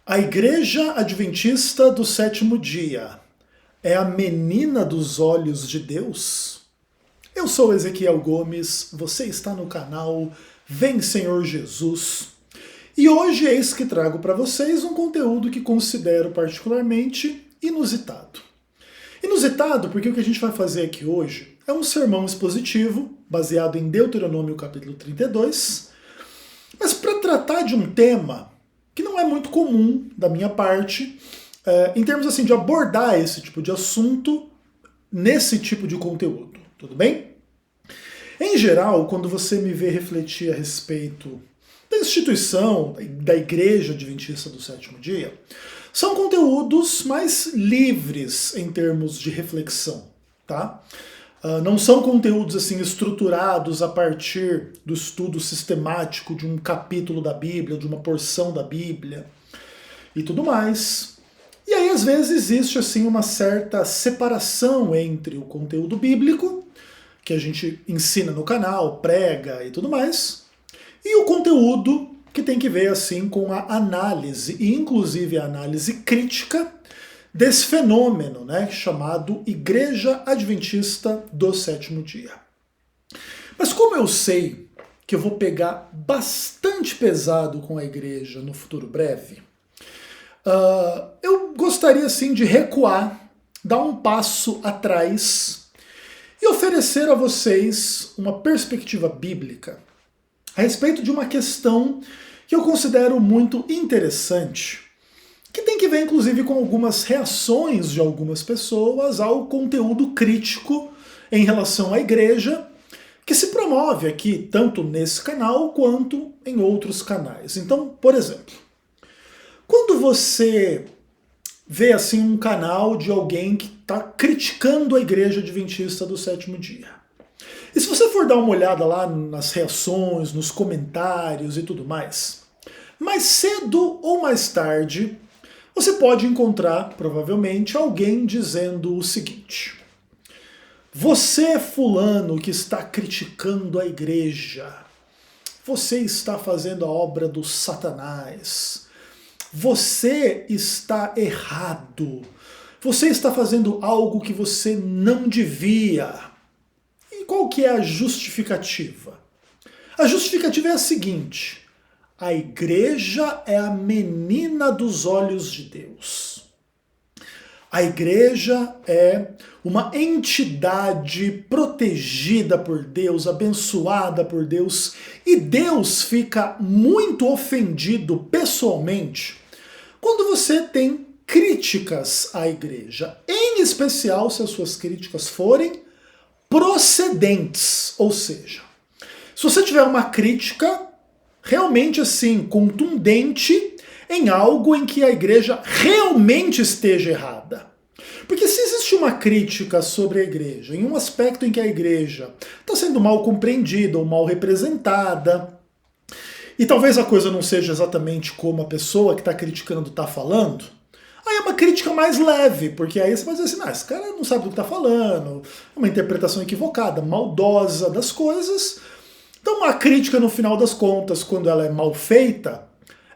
A Igreja Adventista do Sétimo Dia é a menina dos olhos de Deus? Eu sou Ezequiel Gomes, você está no canal Vem Senhor Jesus. E hoje eis que trago para vocês um conteúdo que considero particularmente inusitado. Inusitado porque o que a gente vai fazer aqui hoje é um sermão expositivo, baseado em Deuteronômio capítulo 32, mas para tratar de um tema que não é muito comum da minha parte, em termos assim de abordar esse tipo de assunto nesse tipo de conteúdo, tudo bem? Em geral, quando você me vê refletir a respeito da instituição, da Igreja Adventista do Sétimo Dia, são conteúdos mais livres em termos de reflexão, tá? Não são conteúdos assim estruturados a partir do estudo sistemático de um capítulo da Bíblia, de uma porção da Bíblia e tudo mais. E aí às vezes existe assim uma certa separação entre o conteúdo bíblico, que a gente ensina no canal, prega e tudo mais, e o conteúdo que tem que ver assim com a análise, e inclusive a análise crítica desse fenômeno, né, chamado Igreja Adventista do Sétimo Dia. Mas como eu sei que eu vou pegar bastante pesado com a igreja no futuro breve, eu gostaria assim de recuar, dar um passo atrás e oferecer a vocês uma perspectiva bíblica a respeito de uma questão que eu considero muito interessante, que tem que ver inclusive com algumas reações de algumas pessoas ao conteúdo crítico em relação à igreja, que se promove aqui tanto nesse canal quanto em outros canais. Então, por exemplo, quando você vê assim um canal de alguém que está criticando a Igreja Adventista do Sétimo Dia, e se você for dar uma olhada lá nas reações, nos comentários e tudo mais cedo ou mais tarde, você pode encontrar, provavelmente, alguém dizendo o seguinte: você, fulano, que está criticando a igreja, você está fazendo a obra do Satanás, você está errado, você está fazendo algo que você não devia. E qual que é a justificativa? A justificativa é a seguinte: a igreja é a menina dos olhos de Deus. A igreja é uma entidade protegida por Deus, abençoada por Deus, e Deus fica muito ofendido pessoalmente quando você tem críticas à igreja, em especial se as suas críticas forem procedentes, ou seja, se você tiver uma crítica realmente assim, contundente em algo em que a igreja realmente esteja errada. Porque se existe uma crítica sobre a igreja, em um aspecto em que a igreja está sendo mal compreendida ou mal representada, e talvez a coisa não seja exatamente como a pessoa que está criticando está falando, aí é uma crítica mais leve, porque aí você vai dizer assim, esse cara não sabe do que está falando, é uma interpretação equivocada, maldosa das coisas. Então a crítica, no final das contas, quando ela é mal feita,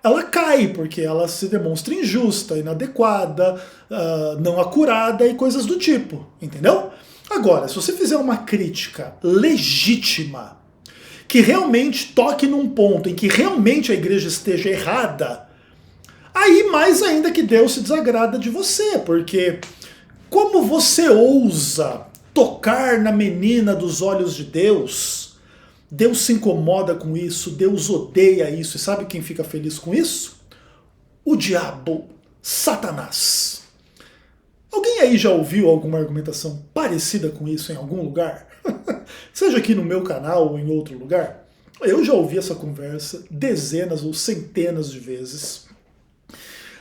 ela cai, porque ela se demonstra injusta, inadequada, não acurada e coisas do tipo, entendeu? Agora, se você fizer uma crítica legítima, que realmente toque num ponto em que realmente a igreja esteja errada, aí mais ainda que Deus se desagrada de você, porque como você ousa tocar na menina dos olhos de Deus? Deus se incomoda com isso, Deus odeia isso, e sabe quem fica feliz com isso? O diabo, Satanás. Alguém aí já ouviu alguma argumentação parecida com isso em algum lugar? Seja aqui no meu canal ou em outro lugar? Eu já ouvi essa conversa dezenas ou centenas de vezes,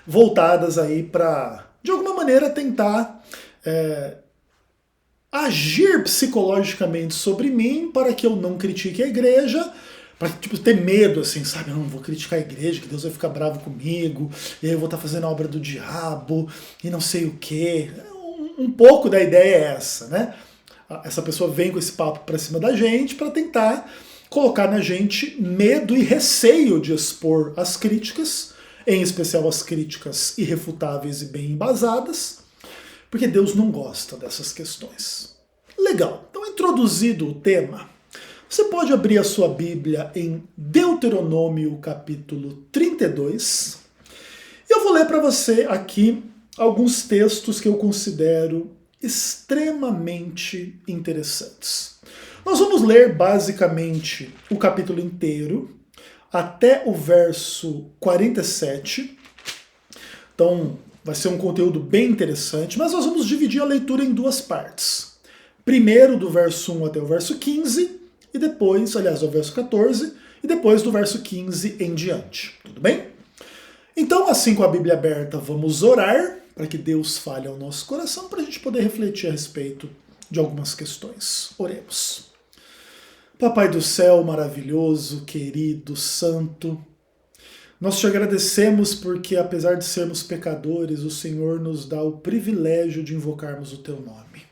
voltadas aí para, de alguma maneira, tentar agir psicologicamente sobre mim para que eu não critique a igreja, para ter medo, assim, sabe? Eu não vou criticar a igreja, que Deus vai ficar bravo comigo, e aí eu vou estar fazendo a obra do diabo, e não sei o quê. Um pouco da ideia é essa, né? Essa pessoa vem com esse papo para cima da gente para tentar colocar na gente medo e receio de expor as críticas, em especial as críticas irrefutáveis e bem embasadas, porque Deus não gosta dessas questões. Legal, então introduzido o tema, você pode abrir a sua Bíblia em Deuteronômio capítulo 32, e eu vou ler para você aqui alguns textos que eu considero extremamente interessantes. Nós vamos ler basicamente o capítulo inteiro, até o verso 47. Então vai ser um conteúdo bem interessante, mas nós vamos dividir a leitura em duas partes. Primeiro do verso 1 até o verso 15, e depois, aliás, do verso 14, e depois do verso 15 em diante. Tudo bem? Então, assim com a Bíblia aberta, vamos orar para que Deus fale ao nosso coração, para a gente poder refletir a respeito de algumas questões. Oremos. Papai do céu, maravilhoso, querido, santo, nós te agradecemos porque, apesar de sermos pecadores, o Senhor nos dá o privilégio de invocarmos o teu nome.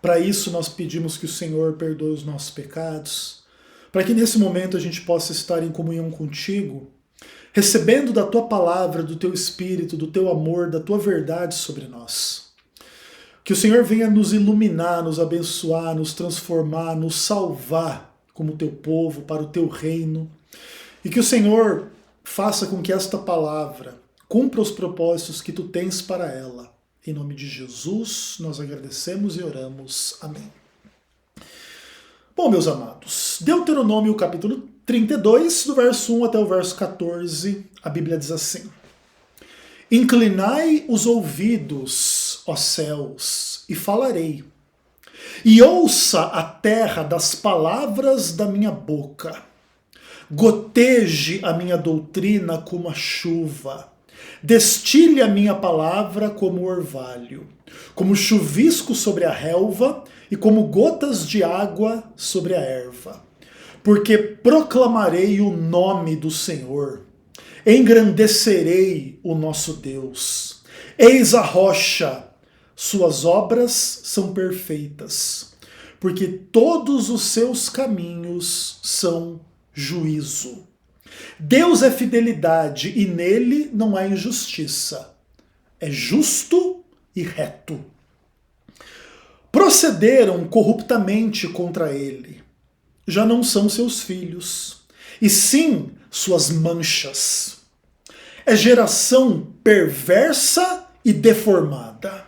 Para isso, nós pedimos que o Senhor perdoe os nossos pecados, para que nesse momento a gente possa estar em comunhão contigo, recebendo da tua palavra, do teu espírito, do teu amor, da tua verdade sobre nós. Que o Senhor venha nos iluminar, nos abençoar, nos transformar, nos salvar como teu povo, para o teu reino. E que o Senhor faça com que esta palavra cumpra os propósitos que tu tens para ela. Em nome de Jesus, nós agradecemos e oramos. Amém. Bom, meus amados, Deuteronômio capítulo 32, do verso 1 até o verso 14, a Bíblia diz assim: Inclinai os ouvidos, ó céus, e falarei, e ouça a terra das palavras da minha boca. Goteje a minha doutrina como a chuva, destile a minha palavra como orvalho, como chuvisco sobre a relva e como gotas de água sobre a erva. Porque proclamarei o nome do Senhor, engrandecerei o nosso Deus. Eis a rocha, suas obras são perfeitas, porque todos os seus caminhos são juízo. Deus é fidelidade e nele não há injustiça. É justo e reto. Procederam corruptamente contra ele. Já não são seus filhos, e sim suas manchas. É geração perversa e deformada.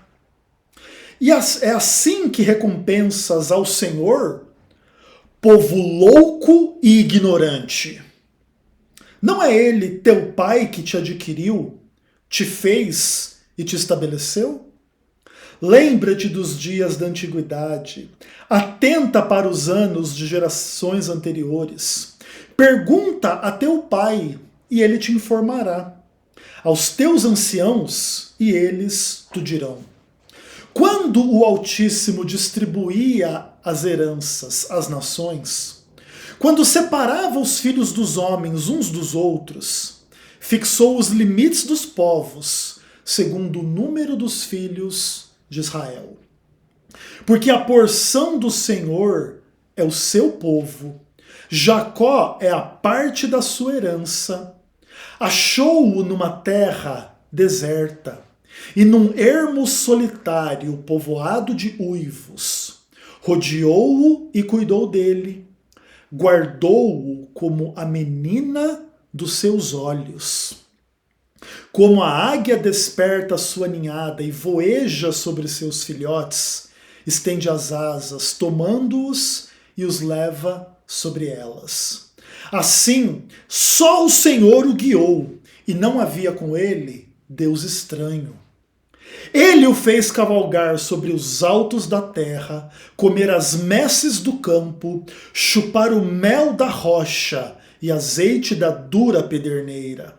E é assim que recompensas ao Senhor, povo louco e ignorante. Não é ele teu pai que te adquiriu, te fez e te estabeleceu? Lembra-te dos dias da antiguidade, atenta para os anos de gerações anteriores. Pergunta a teu pai e ele te informará. Aos teus anciãos e eles te dirão. Quando o Altíssimo distribuía as heranças às nações, quando separava os filhos dos homens uns dos outros, fixou os limites dos povos, segundo o número dos filhos de Israel. Porque a porção do Senhor é o seu povo, Jacó é a parte da sua herança. Achou-o numa terra deserta, e num ermo solitário povoado de uivos. Rodeou-o e cuidou dele. Guardou-o como a menina dos seus olhos. Como a águia desperta a sua ninhada e voeja sobre seus filhotes, estende as asas, tomando-os e os leva sobre elas. Assim, só o Senhor o guiou, e não havia com ele Deus estranho. Ele o fez cavalgar sobre os altos da terra, comer as messes do campo, chupar o mel da rocha e azeite da dura pederneira.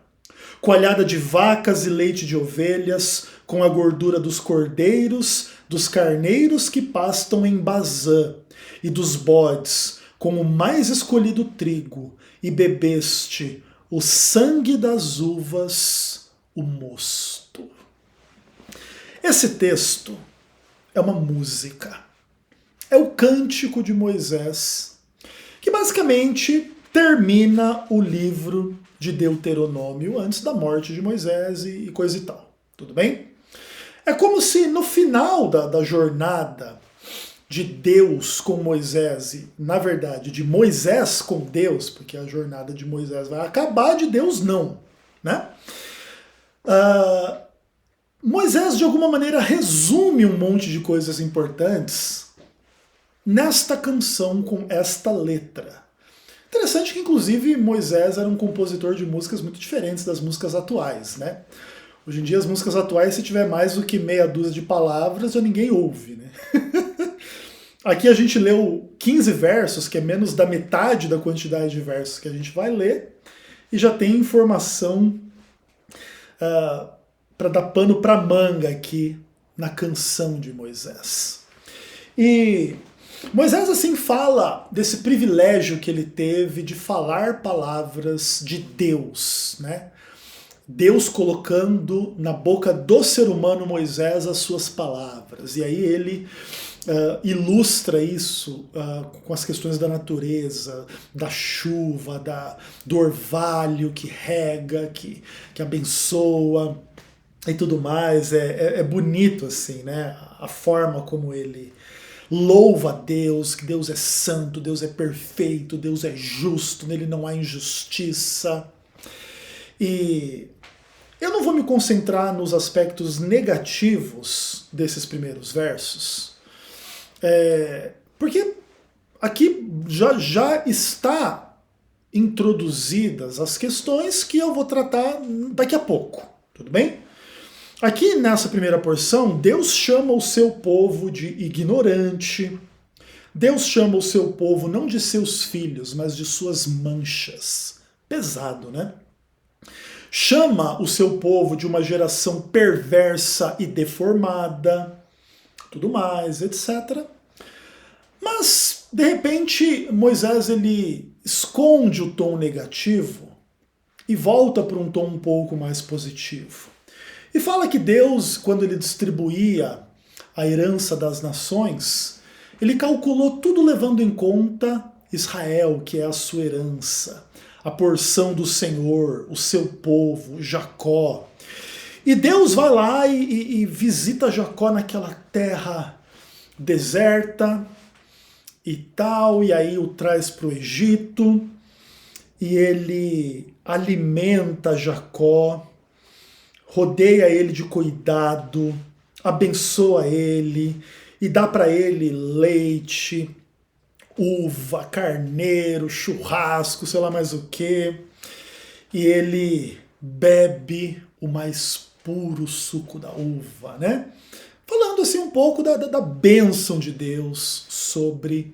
Coalhada de vacas e leite de ovelhas, com a gordura dos cordeiros, dos carneiros que pastam em Bazã, e dos bodes, com o mais escolhido trigo, e bebeste o sangue das uvas, o mosto. Esse texto é uma música. É o Cântico de Moisés, que basicamente termina o livro de Deuteronômio antes da morte de Moisés e coisa e tal. Tudo bem? É como se no final da jornada de Deus com Moisés, e, na verdade, de Moisés com Deus, porque a jornada de Moisés vai acabar, de Deus não, né? Moisés, de alguma maneira, resume um monte de coisas importantes nesta canção com esta letra. Interessante que, inclusive, Moisés era um compositor de músicas muito diferentes das músicas atuais, né? Hoje em dia, as músicas atuais, se tiver mais do que meia dúzia de palavras, já ninguém ouve, né? Aqui a gente leu 15 versos, que é menos da metade da quantidade de versos que a gente vai ler, e já tem informação para dar pano para manga aqui na canção de Moisés. E Moisés assim fala desse privilégio que ele teve de falar palavras de Deus, né? Deus colocando na boca do ser humano Moisés as suas palavras. E aí ele ilustra isso com as questões da natureza, da chuva, do orvalho que rega, que abençoa e tudo mais. É bonito assim, né? A forma como ele louva a Deus, que Deus é santo, Deus é perfeito, Deus é justo, nele não há injustiça. E eu não vou me concentrar nos aspectos negativos desses primeiros versos, porque aqui já está introduzidas as questões que eu vou tratar daqui a pouco, tudo bem? Aqui nessa primeira porção, Deus chama o seu povo de ignorante, Deus chama o seu povo não de seus filhos, mas de suas manchas. Pesado, né? Chama o seu povo de uma geração perversa e deformada, tudo mais, etc. Mas, de repente, Moisés ele esconde o tom negativo e volta para um tom um pouco mais positivo. E fala que Deus, quando ele distribuía a herança das nações, ele calculou tudo levando em conta Israel, que é a sua herança, a porção do Senhor, o seu povo, Jacó. E Deus vai lá e visita Jacó naquela terra deserta e tal, e aí o traz para o Egito, e ele alimenta Jacó, rodeia ele de cuidado, abençoa ele e dá para ele leite, uva, carneiro, churrasco, sei lá mais o que. E ele bebe o mais puro suco da uva, né? Falando assim um pouco da bênção de Deus sobre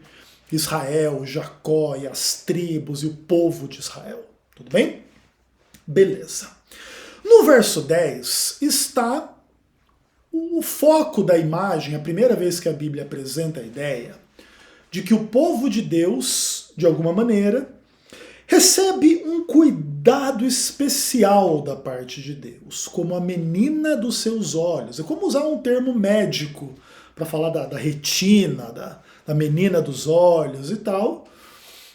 Israel, Jacó e as tribos e o povo de Israel. Tudo bem? Beleza. No verso 10 está o foco da imagem, a primeira vez que a Bíblia apresenta a ideia de que o povo de Deus, de alguma maneira, recebe um cuidado especial da parte de Deus, como a menina dos seus olhos. É como usar um termo médico para falar da retina, da menina dos olhos e tal,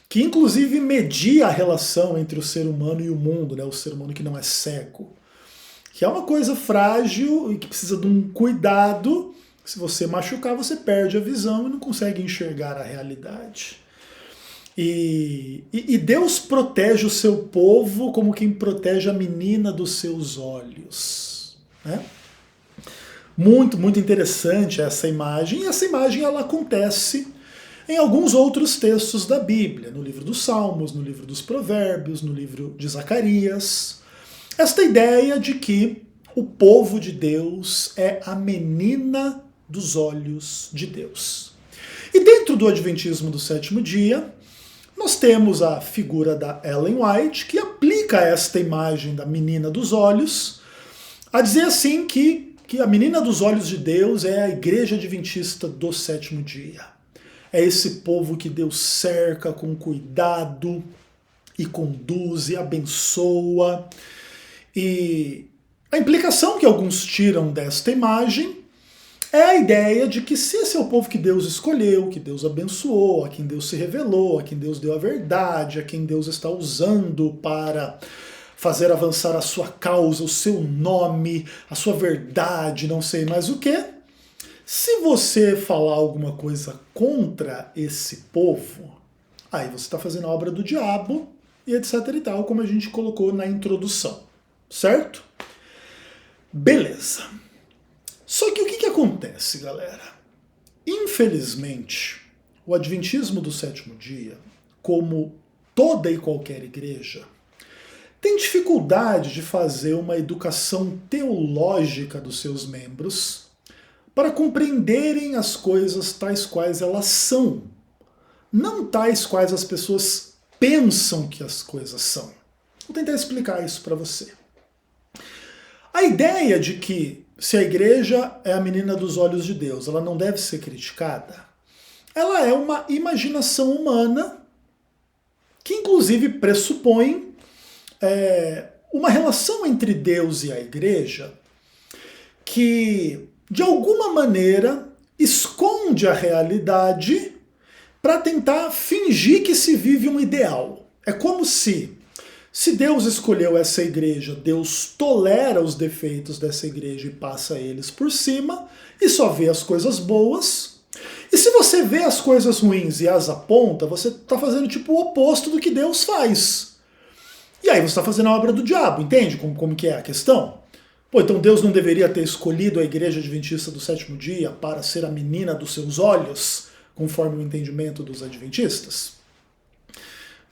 que inclusive media a relação entre o ser humano e o mundo, né? O ser humano que não é cego, que é uma coisa frágil e que precisa de um cuidado. Se você machucar, você perde a visão e não consegue enxergar a realidade. E Deus protege o seu povo como quem protege a menina dos seus olhos, né? Muito, muito interessante essa imagem. E essa imagem ela acontece em alguns outros textos da Bíblia, no livro dos Salmos, no livro dos Provérbios, no livro de Zacarias. Esta ideia de que o povo de Deus é a menina dos olhos de Deus. E dentro do Adventismo do sétimo dia, nós temos a figura da Ellen White, que aplica esta imagem da menina dos olhos, a dizer assim que a menina dos olhos de Deus é a igreja adventista do sétimo dia. É esse povo que Deus cerca com cuidado e conduz e abençoa. E a implicação que alguns tiram desta imagem é a ideia de que se esse é o povo que Deus escolheu, que Deus abençoou, a quem Deus se revelou, a quem Deus deu a verdade, a quem Deus está usando para fazer avançar a sua causa, o seu nome, a sua verdade, não sei mais o que. Se você falar alguma coisa contra esse povo, aí você está fazendo a obra do diabo e etc e tal, como a gente colocou na introdução, certo? Beleza. Só que o que acontece, galera? Infelizmente, o Adventismo do Sétimo Dia, como toda e qualquer igreja, tem dificuldade de fazer uma educação teológica dos seus membros para compreenderem as coisas tais quais elas são, não tais quais as pessoas pensam que as coisas são. Vou tentar explicar isso para você. A ideia de que se a igreja é a menina dos olhos de Deus, ela não deve ser criticada, ela é uma imaginação humana que inclusive pressupõe uma relação entre Deus e a igreja que, de alguma maneira, esconde a realidade para tentar fingir que se vive um ideal. É como se Deus escolheu essa igreja, Deus tolera os defeitos dessa igreja e passa eles por cima, e só vê as coisas boas. E se você vê as coisas ruins e as aponta, você está fazendo tipo o oposto do que Deus faz. E aí você está fazendo a obra do diabo, entende como que é a questão? Pô, então Deus não deveria ter escolhido a igreja adventista do sétimo dia para ser a menina dos seus olhos, conforme o entendimento dos adventistas?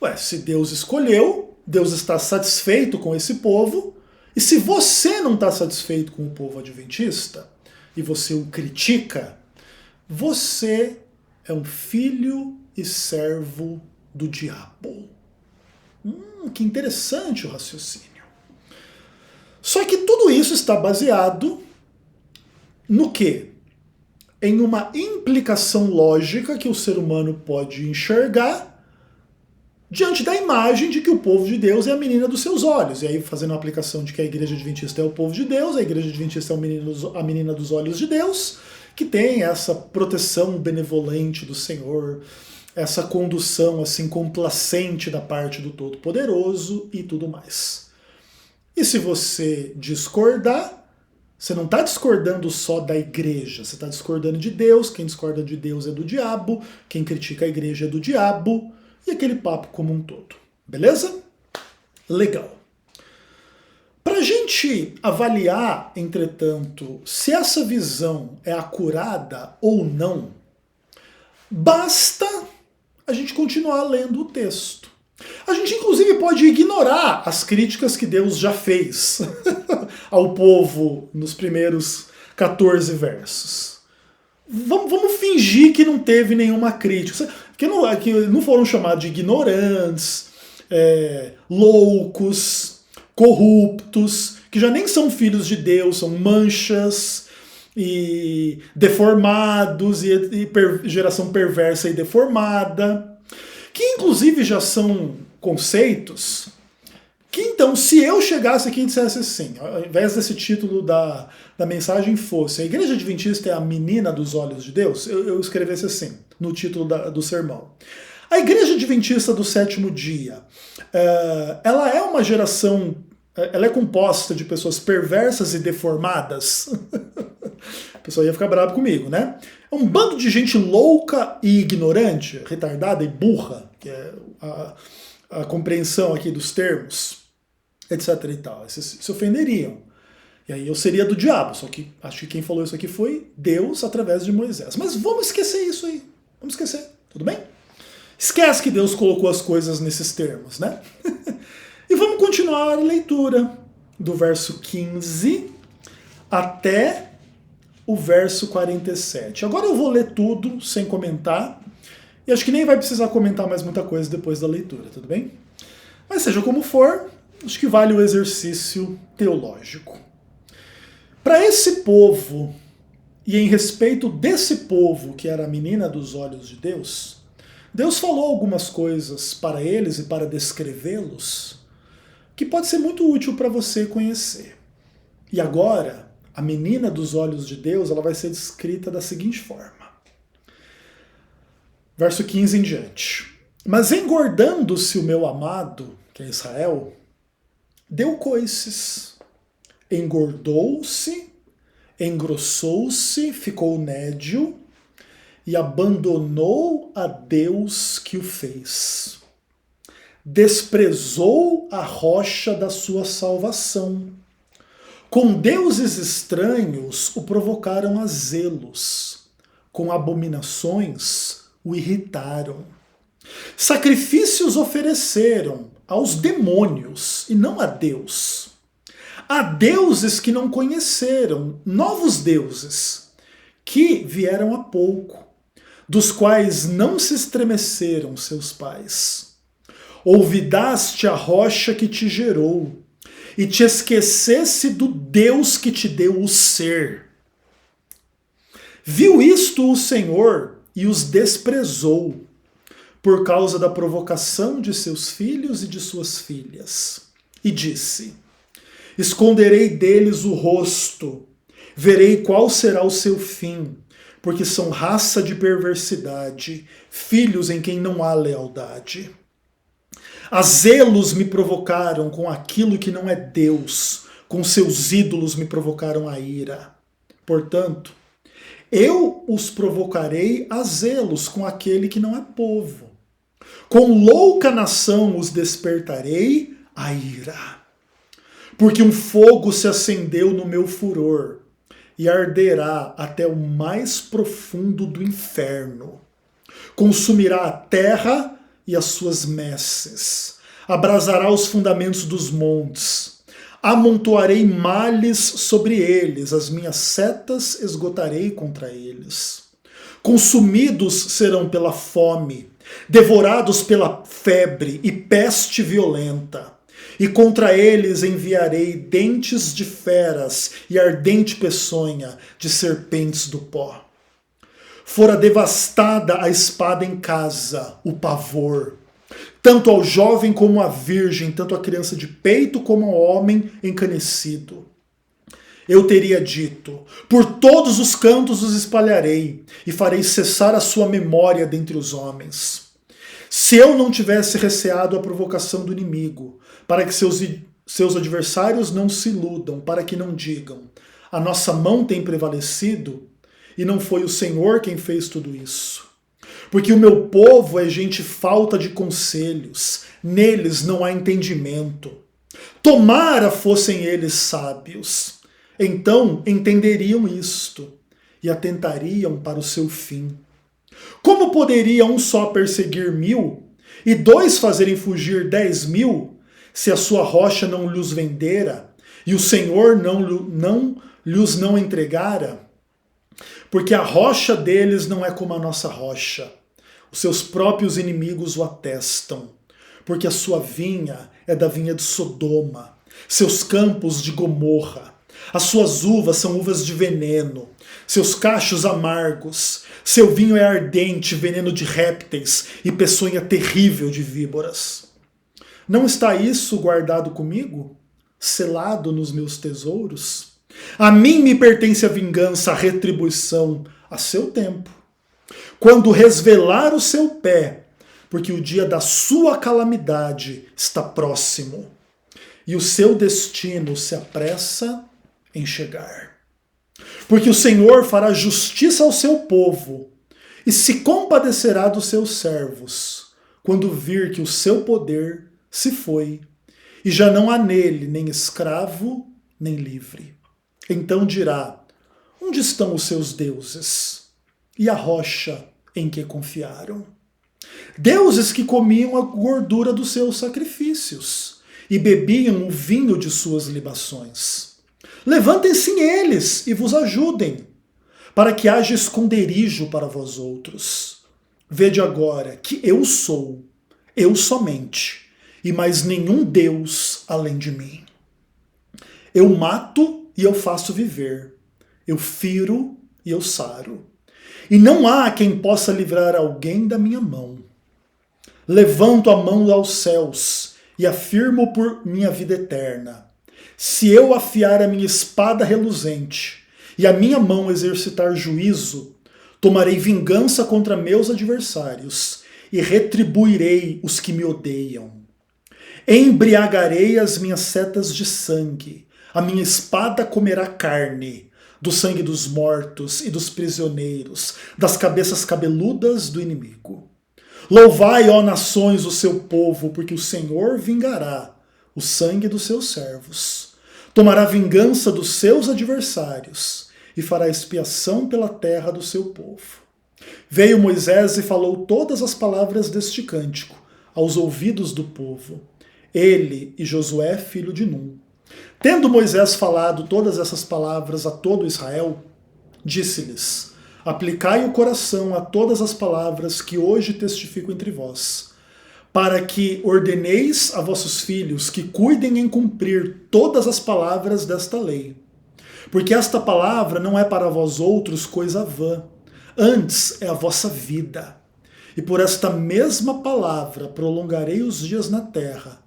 Ué, se Deus escolheu, Deus está satisfeito com esse povo, e se você não está satisfeito com o povo adventista, e você o critica, você é um filho e servo do diabo. Que interessante o raciocínio. Só que tudo isso está baseado no quê? Em uma implicação lógica que o ser humano pode enxergar diante da imagem de que o povo de Deus é a menina dos seus olhos. E aí fazendo a aplicação de que a igreja adventista é o povo de Deus, a igreja adventista é a menina dos olhos de Deus, que tem essa proteção benevolente do Senhor, essa condução assim complacente da parte do Todo-Poderoso e tudo mais. E se você discordar, você não está discordando só da igreja, você está discordando de Deus, quem discorda de Deus é do diabo, quem critica a igreja é do diabo, e aquele papo como um todo. Beleza? Legal. Para a gente avaliar, entretanto, se essa visão é acurada ou não, basta a gente continuar lendo o texto. A gente, inclusive, pode ignorar as críticas que Deus já fez ao povo nos primeiros 14 versos. Vamos fingir que não teve nenhuma crítica. Que não foram chamados de ignorantes, loucos, corruptos, que já nem são filhos de Deus, são manchas e deformados, e geração perversa e deformada, que inclusive já são conceitos que, então, se eu chegasse aqui e dissesse assim, ao invés desse título da mensagem fosse a igreja adventista é a menina dos olhos de Deus, eu escrevesse assim, no título do sermão. A igreja adventista do sétimo dia, ela é uma geração, ela é composta de pessoas perversas e deformadas. A pessoa ia ficar brava comigo, né? É um bando de gente louca e ignorante, retardada e burra, que é a compreensão aqui dos termos, etc e tal. Se ofenderiam. E aí eu seria do diabo, só que acho que quem falou isso aqui foi Deus através de Moisés. Mas vamos esquecer isso aí. Vamos esquecer, tudo bem? Esquece que Deus colocou as coisas nesses termos, né? E vamos continuar a leitura do verso 15 até o verso 47. Agora eu vou ler tudo sem comentar, e acho que nem vai precisar comentar mais muita coisa depois da leitura, tudo bem? Mas seja como for, acho que vale o exercício teológico. Para esse povo, e em respeito desse povo que era a menina dos olhos de Deus, Deus falou algumas coisas para eles e para descrevê-los que pode ser muito útil para você conhecer. E agora, a menina dos olhos de Deus, ela vai ser descrita da seguinte forma. Verso 15 em diante. Mas engordando-se o meu amado, que é Israel, deu coices, engordou-se, engrossou-se, ficou nédio e abandonou a Deus que o fez. Desprezou a rocha da sua salvação. Com deuses estranhos o provocaram a zelos, com abominações o irritaram. Sacrifícios ofereceram aos demônios e não a Deus. A deuses que não conheceram, novos deuses, que vieram há pouco, dos quais não se estremeceram seus pais. Olvidaste a rocha que te gerou, e te esquecesse do Deus que te deu o ser. Viu isto o Senhor e os desprezou, por causa da provocação de seus filhos e de suas filhas. E disse: esconderei deles o rosto, verei qual será o seu fim, porque são raça de perversidade, filhos em quem não há lealdade. A zelos me provocaram com aquilo que não é Deus, com seus ídolos me provocaram a ira. Portanto, eu os provocarei a zelos com aquele que não é povo. Com louca nação os despertarei a ira. Porque um fogo se acendeu no meu furor e arderá até o mais profundo do inferno. Consumirá a terra e as suas messes, abrasará os fundamentos dos montes, amontoarei males sobre eles, as minhas setas esgotarei contra eles. Consumidos serão pela fome, devorados pela febre e peste violenta, e contra eles enviarei dentes de feras e ardente peçonha de serpentes do pó. Fora devastada a espada em casa, o pavor, tanto ao jovem como à virgem, tanto à criança de peito como ao homem encanecido. Eu teria dito, por todos os cantos os espalharei, e farei cessar a sua memória dentre os homens. Se eu não tivesse receado a provocação do inimigo, para que seus adversários não se iludam, para que não digam, a nossa mão tem prevalecido, e não foi o Senhor quem fez tudo isso. Porque o meu povo é gente falta de conselhos, neles não há entendimento. Tomara fossem eles sábios, então entenderiam isto e atentariam para o seu fim. Como poderia um só perseguir 1000 e 2 fazerem fugir 10.000, se a sua rocha não lhes vendera e o Senhor não lhes não entregara? Porque a rocha deles não é como a nossa rocha. Os seus próprios inimigos o atestam. Porque a sua vinha é da vinha de Sodoma, seus campos de Gomorra. As suas uvas são uvas de veneno, seus cachos amargos. Seu vinho é ardente, veneno de répteis e peçonha terrível de víboras. Não está isso guardado comigo? Selado nos meus tesouros? A mim me pertence a vingança, a retribuição, a seu tempo. Quando resvelar o seu pé, porque o dia da sua calamidade está próximo, e o seu destino se apressa em chegar. Porque o Senhor fará justiça ao seu povo, e se compadecerá dos seus servos, quando vir que o seu poder se foi, e já não há nele nem escravo, nem livre. Então dirá, onde estão os seus deuses? E a rocha em que confiaram? Deuses que comiam a gordura dos seus sacrifícios e bebiam o vinho de suas libações. Levantem-se eles e vos ajudem, para que haja esconderijo para vós outros. Vede agora que eu sou, eu somente, e mais nenhum Deus além de mim. Eu mato e eu faço viver. Eu firo e eu saro. E não há quem possa livrar alguém da minha mão. Levanto a mão aos céus e afirmo por minha vida eterna. Se eu afiar a minha espada reluzente e a minha mão exercitar juízo, tomarei vingança contra meus adversários e retribuirei os que me odeiam. Embriagarei as minhas setas de sangue, a minha espada comerá carne, do sangue dos mortos e dos prisioneiros, das cabeças cabeludas do inimigo. Louvai, ó nações, o seu povo, porque o Senhor vingará o sangue dos seus servos. Tomará vingança dos seus adversários e fará expiação pela terra do seu povo. Veio Moisés e falou todas as palavras deste cântico aos ouvidos do povo, ele e Josué, filho de Num. Tendo Moisés falado todas essas palavras a todo Israel, disse-lhes: aplicai o coração a todas as palavras que hoje testifico entre vós, para que ordeneis a vossos filhos que cuidem em cumprir todas as palavras desta lei. Porque esta palavra não é para vós outros coisa vã, antes é a vossa vida. E por esta mesma palavra prolongarei os dias na terra,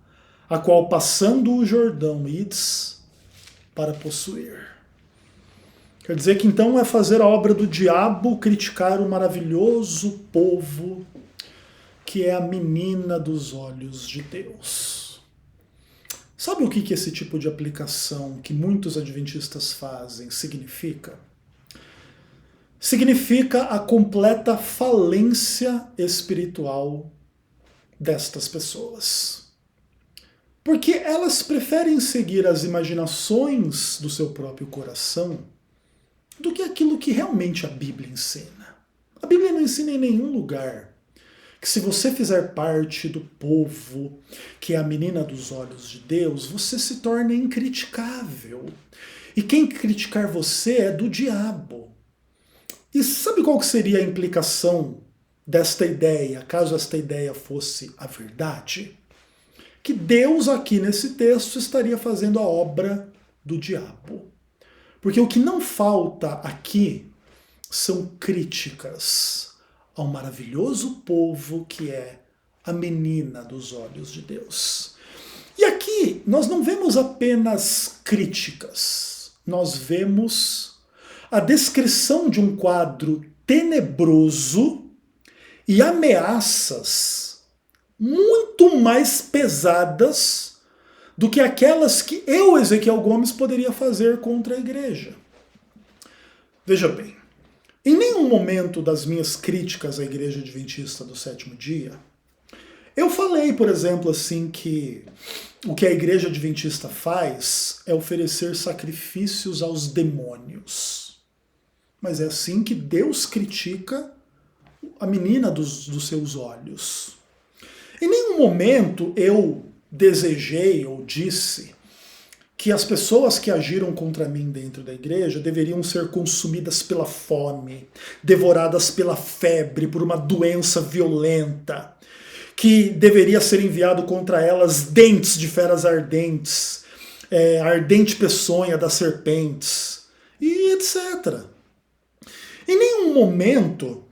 a qual passando o Jordão ides para possuir. Quer dizer que então é fazer a obra do diabo criticar o maravilhoso povo que é a menina dos olhos de Deus. Sabe o que esse tipo de aplicação que muitos adventistas fazem significa? Significa a completa falência espiritual destas pessoas. Porque elas preferem seguir as imaginações do seu próprio coração do que aquilo que realmente a Bíblia ensina. A Bíblia não ensina em nenhum lugar que se você fizer parte do povo, que é a menina dos olhos de Deus, você se torna incriticável. E quem criticar você é do diabo. E sabe qual que seria a implicação desta ideia, caso esta ideia fosse a verdade? Que Deus aqui nesse texto estaria fazendo a obra do diabo. Porque o que não falta aqui são críticas ao maravilhoso povo que é a menina dos olhos de Deus. E aqui nós não vemos apenas críticas, nós vemos a descrição de um quadro tenebroso e ameaças muito mais pesadas do que aquelas que eu, Ezequiel Gomes, poderia fazer contra a igreja. Veja bem, em nenhum momento das minhas críticas à Igreja Adventista do Sétimo Dia, eu falei, por exemplo, assim, que o que a Igreja Adventista faz é oferecer sacrifícios aos demônios. Mas é assim que Deus critica a menina dos seus olhos. Em nenhum momento eu desejei ou disse que as pessoas que agiram contra mim dentro da igreja deveriam ser consumidas pela fome, devoradas pela febre, por uma doença violenta, que deveria ser enviado contra elas dentes de feras ardentes, ardente peçonha das serpentes, e etc. Em nenhum momento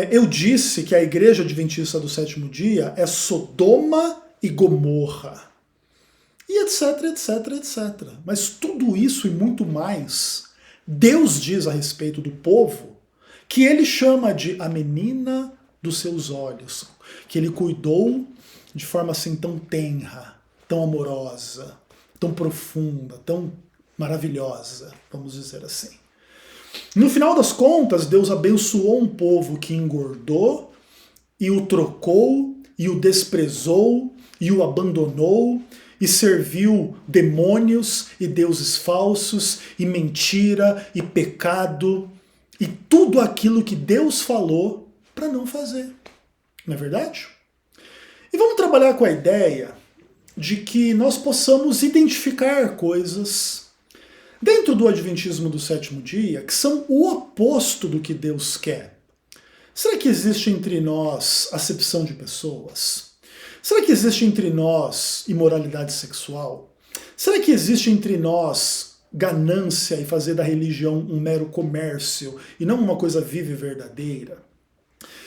eu disse que a Igreja Adventista do Sétimo Dia é Sodoma e Gomorra. E etc, etc, etc. Mas tudo isso e muito mais, Deus diz a respeito do povo que ele chama de a menina dos seus olhos, que ele cuidou de forma assim tão tenra, tão amorosa, tão profunda, tão maravilhosa, vamos dizer assim. No final das contas, Deus abençoou um povo que engordou e o trocou e o desprezou e o abandonou e serviu demônios e deuses falsos e mentira e pecado e tudo aquilo que Deus falou para não fazer. Não é verdade? E vamos trabalhar com a ideia de que nós possamos identificar coisas dentro do Adventismo do Sétimo Dia que são o oposto do que Deus quer. Será que existe entre nós acepção de pessoas? Será que existe entre nós imoralidade sexual? Será que existe entre nós ganância e fazer da religião um mero comércio e não uma coisa viva e verdadeira?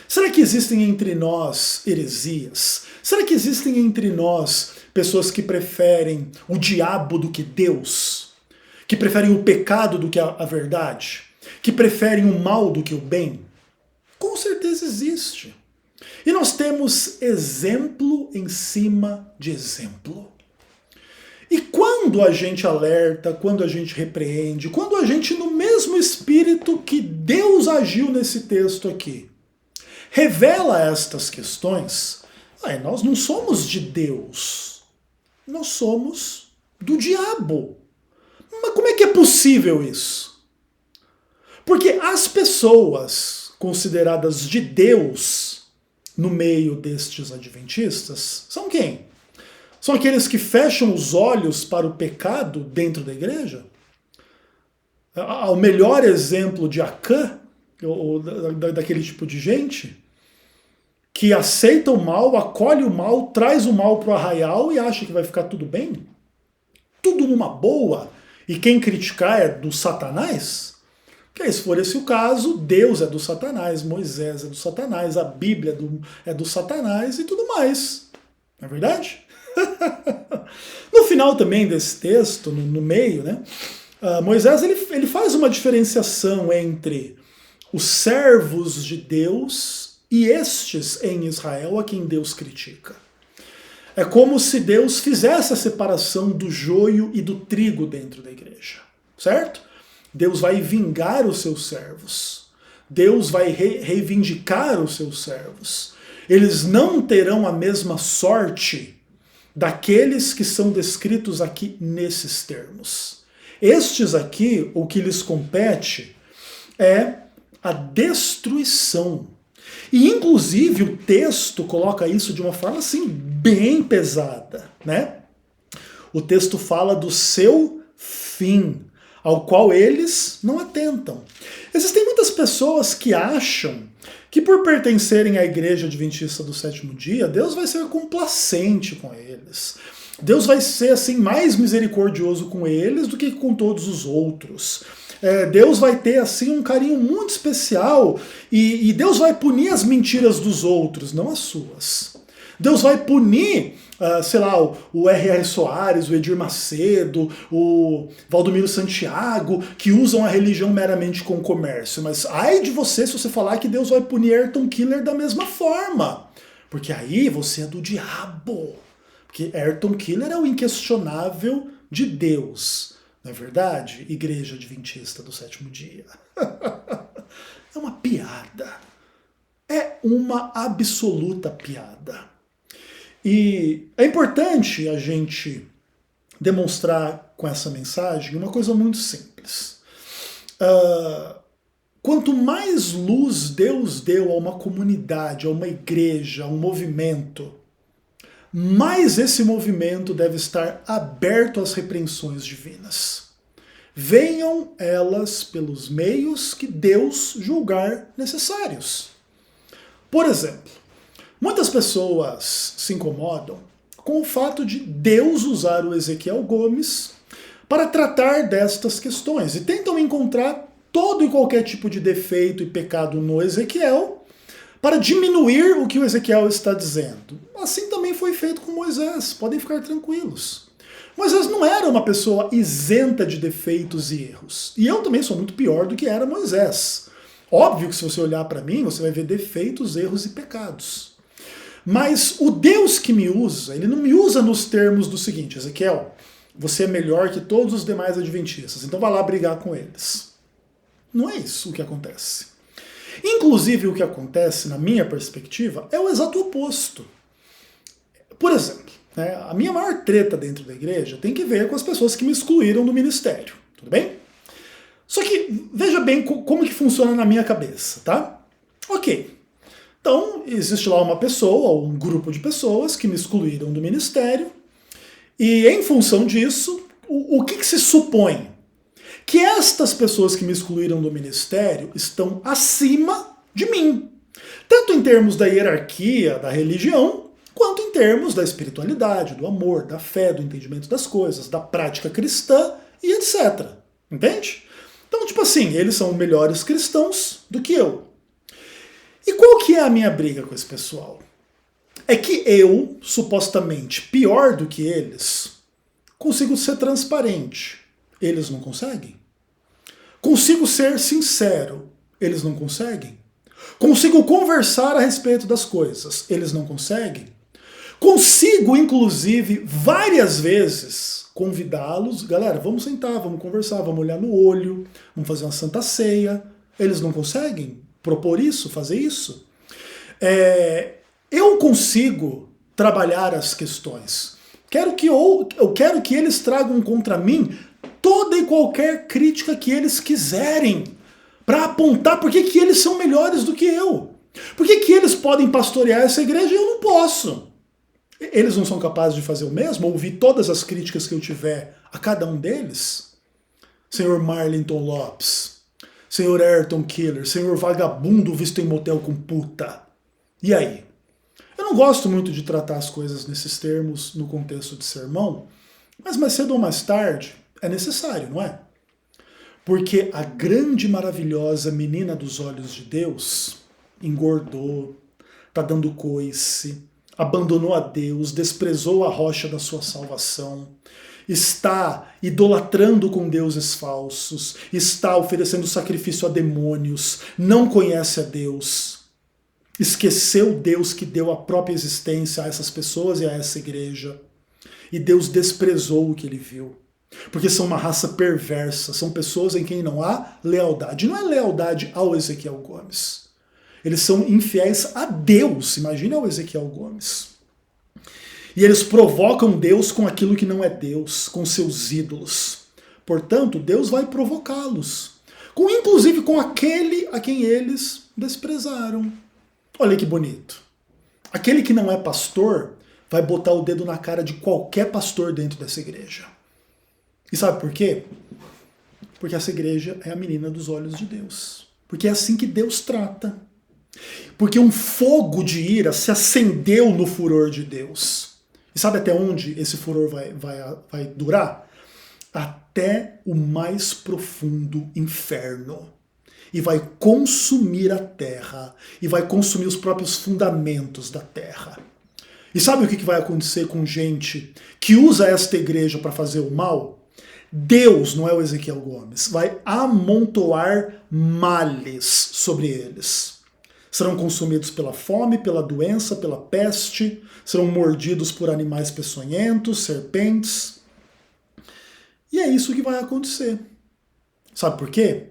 Será que existem entre nós heresias? Será que existem entre nós pessoas que preferem o diabo do que Deus, que preferem o pecado do que a verdade, que preferem o mal do que o bem? Com certeza existe. E nós temos exemplo em cima de exemplo. E quando a gente alerta, quando a gente repreende, quando a gente, no mesmo espírito que Deus agiu nesse texto aqui, revela estas questões, nós não somos de Deus, nós somos do diabo. Mas como é que é possível isso? Porque as pessoas consideradas de Deus no meio destes adventistas são quem? São aqueles que fecham os olhos para o pecado dentro da igreja? O melhor exemplo de Acã, ou daquele tipo de gente, que aceita o mal, acolhe o mal, traz o mal para o arraial e acha que vai ficar tudo bem? Tudo numa boa? E quem criticar é do Satanás? Porque se for esse o caso, Deus é do Satanás, Moisés é do Satanás, a Bíblia é do Satanás e tudo mais. Não é verdade? No final também desse texto, no meio, né, Moisés ele faz uma diferenciação entre os servos de Deus e estes em Israel a quem Deus critica. É como se Deus fizesse a separação do joio e do trigo dentro da igreja, certo? Deus vai vingar os seus servos. Deus vai reivindicar os seus servos. Eles não terão a mesma sorte daqueles que são descritos aqui nesses termos. Estes aqui, o que lhes compete é a destruição. E inclusive o texto coloca isso de uma forma assim bem pesada, né? O texto fala do seu fim, ao qual eles não atentam. Existem muitas pessoas que acham que por pertencerem à Igreja Adventista do Sétimo Dia, Deus vai ser complacente com eles. Deus vai ser assim mais misericordioso com eles do que com todos os outros. Deus vai ter assim um carinho muito especial e Deus vai punir as mentiras dos outros, não as suas. Deus vai punir, sei lá, o R.R. Soares, o Edir Macedo, o Valdomiro Santiago, que usam a religião meramente com comércio. Mas ai de você se você falar que Deus vai punir Ayrton Killer da mesma forma. Porque aí você é do diabo. Porque Ayrton Killer é o inquestionável de Deus. Não é verdade? Igreja Adventista do Sétimo Dia. É uma piada. É uma absoluta piada. E é importante a gente demonstrar com essa mensagem uma coisa muito simples. Quanto mais luz Deus deu a uma comunidade, a uma igreja, a um movimento, mais esse movimento deve estar aberto às repreensões divinas. Venham elas pelos meios que Deus julgar necessários. Por exemplo, muitas pessoas se incomodam com o fato de Deus usar o Ezequiel Gomes para tratar destas questões e tentam encontrar todo e qualquer tipo de defeito e pecado no Ezequiel para diminuir o que o Ezequiel está dizendo. Assim também foi feito com Moisés, podem ficar tranquilos. Moisés não era uma pessoa isenta de defeitos e erros. E eu também sou muito pior do que era Moisés. Óbvio que se você olhar para mim, você vai ver defeitos, erros e pecados. Mas o Deus que me usa, ele não me usa nos termos do seguinte: Ezequiel, você é melhor que todos os demais adventistas, então vai lá brigar com eles. Não é isso o que acontece. Inclusive o que acontece, na minha perspectiva, é o exato oposto. Por exemplo, a minha maior treta dentro da igreja tem que ver com as pessoas que me excluíram do ministério, tudo bem? Só que veja bem como que funciona na minha cabeça, tá? Ok. Então, existe lá uma pessoa, ou um grupo de pessoas que me excluíram do ministério, e em função disso, o que se supõe? Que estas pessoas que me excluíram do ministério estão acima de mim. Tanto em termos da hierarquia, da religião, quanto em termos da espiritualidade, do amor, da fé, do entendimento das coisas, da prática cristã e etc. Entende? Então, tipo assim, eles são melhores cristãos do que eu. E qual que é a minha briga com esse pessoal? é que eu, supostamente pior do que eles, consigo ser transparente. Eles não conseguem. Consigo ser sincero. Eles não conseguem. Consigo conversar a respeito das coisas. Eles não conseguem. Consigo, inclusive, várias vezes, convidá-los. Galera, vamos sentar, vamos conversar, vamos olhar no olho, vamos fazer uma santa ceia. Eles não conseguem propor isso, fazer isso. Eu consigo trabalhar as questões. Eu quero que eles tragam contra mim toda e qualquer crítica que eles quiserem, para apontar por que eles são melhores do que eu. Por que eles podem pastorear essa igreja e eu não posso? Eles não são capazes de fazer o mesmo? Ouvir todas as críticas que eu tiver a cada um deles? Senhor Marlington Lopes, senhor Ayrton Killer, senhor vagabundo visto em motel com puta. E aí? Eu não gosto muito de tratar as coisas nesses termos no contexto de sermão, mas mais cedo ou mais tarde é necessário, não é? Porque a grande, maravilhosa menina dos olhos de Deus engordou, tá dando coice, abandonou a Deus, desprezou a rocha da sua salvação, está idolatrando com deuses falsos, está oferecendo sacrifício a demônios, não conhece a Deus, esqueceu Deus que deu a própria existência a essas pessoas e a essa igreja, e Deus desprezou o que ele viu. Porque são uma raça perversa, são pessoas em quem não há lealdade. Não é lealdade ao Ezequiel Gomes. Eles são infiéis a Deus, imagina o Ezequiel Gomes. E eles provocam Deus com aquilo que não é Deus, com seus ídolos. Portanto, Deus vai provocá-los, inclusive com aquele a quem eles desprezaram. Olha que bonito. Aquele que não é pastor vai botar o dedo na cara de qualquer pastor dentro dessa igreja. E sabe por quê? Porque essa igreja é a menina dos olhos de Deus. Porque é assim que Deus trata. Porque um fogo de ira se acendeu no furor de Deus. E sabe até onde esse furor vai durar? Até o mais profundo inferno. E vai consumir a terra. E vai consumir os próprios fundamentos da terra. E sabe o que vai acontecer com gente que usa esta igreja para fazer o mal? Deus, não é o Ezequiel Gomes, vai amontoar males sobre eles. Serão consumidos pela fome, pela doença, pela peste, serão mordidos por animais peçonhentos, serpentes. E é isso que vai acontecer. Sabe por quê?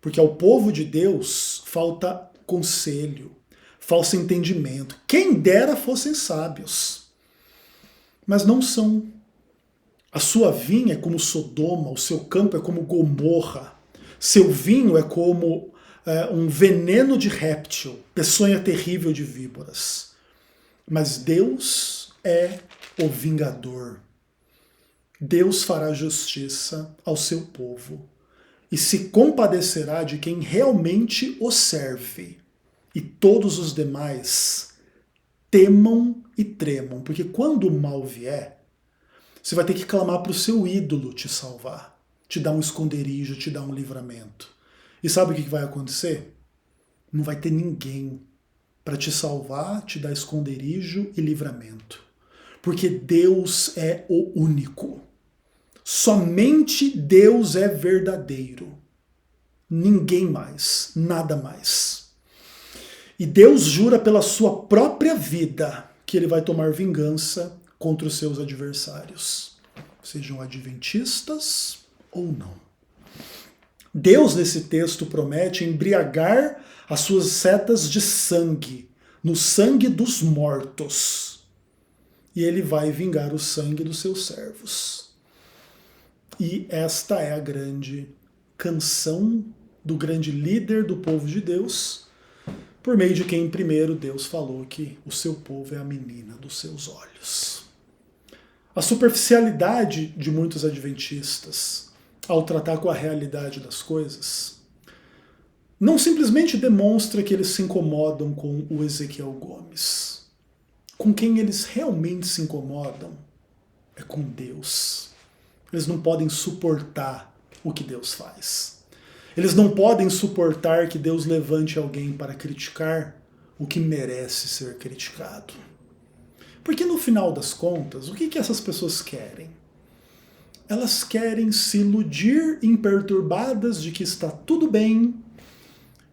Porque ao povo de Deus falta conselho, falta entendimento. Quem dera fossem sábios, mas não são. A sua vinha é como Sodoma, o seu campo é como Gomorra, seu vinho é como um veneno de réptil, peçonha terrível de víboras. Mas Deus é o vingador. Deus fará justiça ao seu povo e se compadecerá de quem realmente o serve. E todos os demais temam e tremam, porque quando o mal vier, você vai ter que clamar para o seu ídolo te salvar, te dar um esconderijo, te dar um livramento. E sabe o que vai acontecer? Não vai ter ninguém para te salvar, te dar esconderijo e livramento. Porque Deus é o único. Somente Deus é verdadeiro. Ninguém mais, nada mais. E Deus jura pela sua própria vida que ele vai tomar vingança contra os seus adversários, sejam adventistas ou não. Deus, nesse texto, promete embriagar as suas setas de sangue, no sangue dos mortos. E ele vai vingar o sangue dos seus servos. E esta é a grande canção do grande líder do povo de Deus, por meio de quem primeiro Deus falou que o seu povo é a menina dos seus olhos. A superficialidade de muitos adventistas ao tratar com a realidade das coisas não simplesmente demonstra que eles se incomodam com o Ezequiel Gomes. Com quem eles realmente se incomodam é com Deus. Eles não podem suportar o que Deus faz. Eles não podem suportar que Deus levante alguém para criticar o que merece ser criticado. Porque no final das contas, o que essas pessoas querem? Elas querem se iludir imperturbadas de que está tudo bem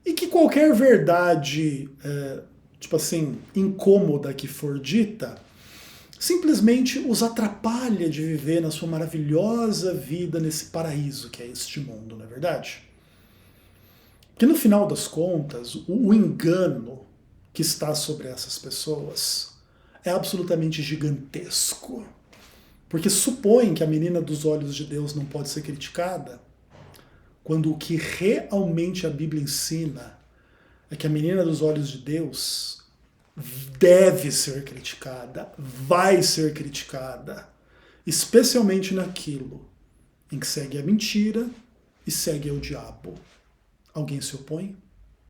e que qualquer verdade, tipo assim, incômoda que for dita, simplesmente os atrapalha de viver na sua maravilhosa vida nesse paraíso que é este mundo, não é verdade? Porque no final das contas, o engano que está sobre essas pessoas é absolutamente gigantesco. Porque supõe que a menina dos olhos de Deus não pode ser criticada, quando o que realmente a Bíblia ensina é que a menina dos olhos de Deus deve ser criticada, vai ser criticada, especialmente naquilo em que segue a mentira e segue o diabo. Alguém se opõe?